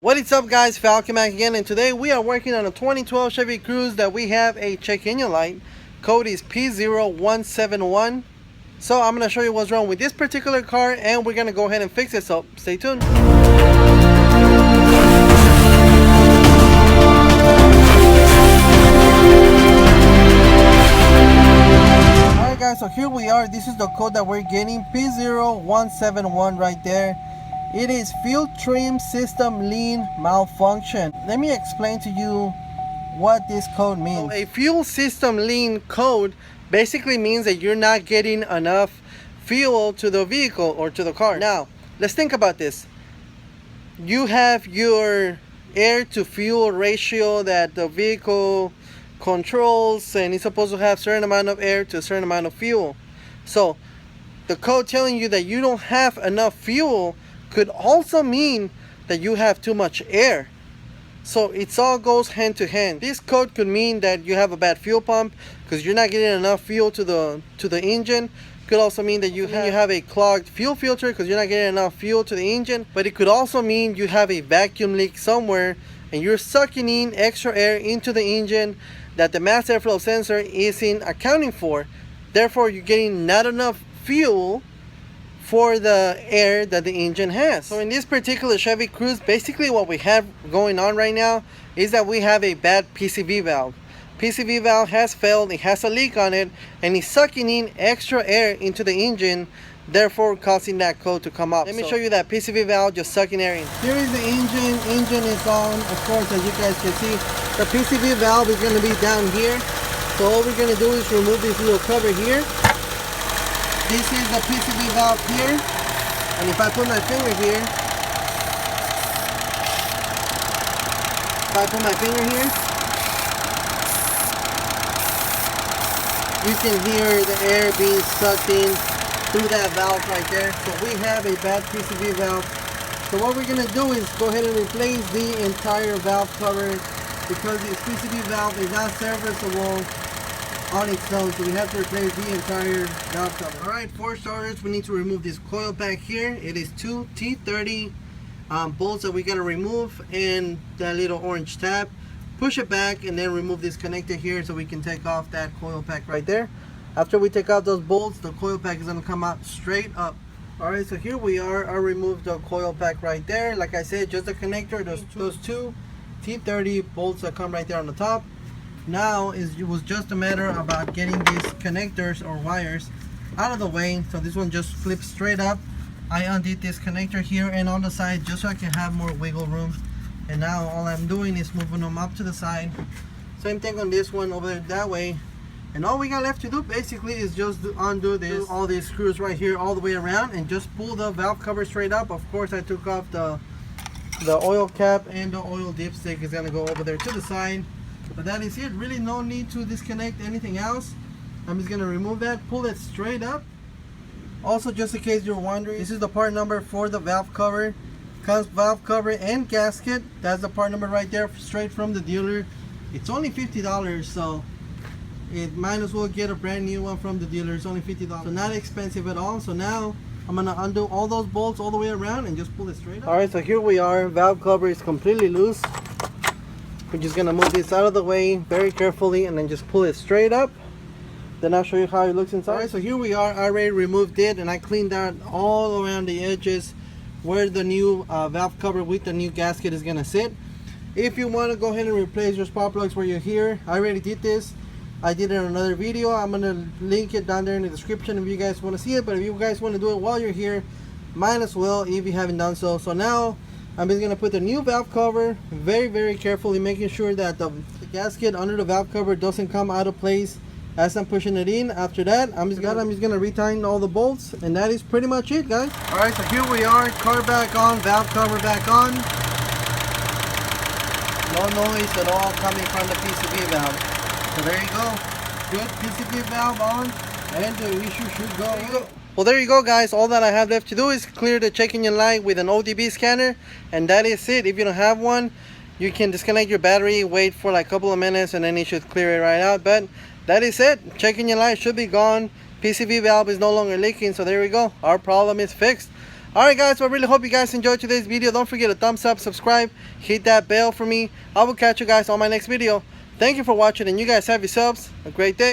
What is up, guys? Falcon Mac again, and today we are working on a 2012 Chevy Cruze that we have a check engine light. Code is P0171. So I'm going to show you what's wrong with this particular car, and we're going to go ahead and fix it, so stay tuned. Alright guys, so here we are. This is the code that we're getting, P0171 right there. It is fuel trim system lean malfunction. Let me explain to you what this code means. So a fuel system lean code basically means that you're not getting enough fuel to the vehicle or to the car. Now, let's think about this. You have your air to fuel ratio that the vehicle controls, and it's supposed to have a certain amount of air to a certain amount of fuel. So the code telling you that you don't have enough fuel could also mean that you have too much air. So it all goes hand to hand. This code could mean that you have a bad fuel pump because you're not getting enough fuel to the engine. Could also mean that you have a clogged fuel filter because you're not getting enough fuel to the engine. But it could also mean you have a vacuum leak somewhere and you're sucking in extra air into the engine that the mass airflow sensor isn't accounting for. Therefore, you're getting not enough fuel for the air that the engine has. So in this particular Chevy Cruze, basically what we have going on right now is that we have a bad PCV valve. PCV valve has failed, it has a leak on it, and it's sucking in extra air into the engine, therefore causing that code to come up. Let me show you that PCV valve just sucking air in. Here is the engine is on. Of course, as you guys can see, the PCV valve is going to be down here. So all we're going to do is remove this little cover here. This is the PCV valve here, and if I put my finger here, you can hear the air being sucked in through that valve right there. So we have a bad PCV valve. So what we're going to do is go ahead and replace the entire valve cover because this PCV valve is not serviceable on its own, so we have to replace the entire valve cover. Alright, for starters, we need to remove this coil pack here. It is two T30 bolts that we gotta remove, and that little orange tab. Push it back and then remove this connector here so we can take off that coil pack right there. After we take out those bolts, the coil pack is gonna come out straight up. Alright, so here we are. I removed the coil pack right there. Like I said, just the connector, those two T30 bolts that come right there on the top. Now it was just a matter about getting these connectors or wires out of the way. So this one just flips straight up. I undid this connector here and on the side just so I can have more wiggle room. And now all I'm doing is moving them up to the side. Same thing on this one over that way. And all we got left to do basically is just undo all these screws right here all the way around and just pull the valve cover straight up. Of course, I took off the oil cap, and the oil dipstick is gonna go over there to the side. But that is it. Really no need to disconnect anything else. I'm just going to remove that, pull it straight up. Also, just in case you're wondering, this is the part number for the valve cover. Comes valve cover and gasket. That's the part number right there, straight from the dealer. It's only $50, so it might as well get a brand new one from the dealer. It's only $50, so not expensive at all. So now I'm going to undo all those bolts all the way around and just pull it straight up. Alright, so here we are. Valve cover is completely loose. We're just gonna move this out of the way very carefully and then just pull it straight up. Then I'll show you how it looks inside. Alright, so here we are. I already removed it and I cleaned out all around the edges where the new valve cover with the new gasket is gonna sit. If you want to go ahead and replace your spark plugs where you're here, I already did this. I did it in another video. I'm gonna link it down there in the description if you guys want to see it. But if you guys want to do it while you're here, might as well if you haven't done so. So now I'm just going to put the new valve cover very carefully, making sure that the gasket under the valve cover doesn't come out of place as I'm pushing it in. After that, I'm just going to retighten all the bolts, and that is pretty much it, guys. Alright, so here we are, car back on, valve cover back on. No noise at all coming from the PCV valve. So there you go. Good PCV valve on, and the issue should go. Well, there you go, guys. All that I have left to do is clear the check engine light with an ODB scanner, and that is it. If you don't have one, you can disconnect your battery, wait for like a couple of minutes, and then it should clear it right out. But that is it. Check engine light should be gone. PCV valve is no longer leaking, so there we go. Our problem is fixed. Alright guys, well, I really hope you guys enjoyed today's video. Don't forget to thumbs up, subscribe, hit that bell for me. I will catch you guys on my next video. Thank you for watching, and you guys have yourselves a great day.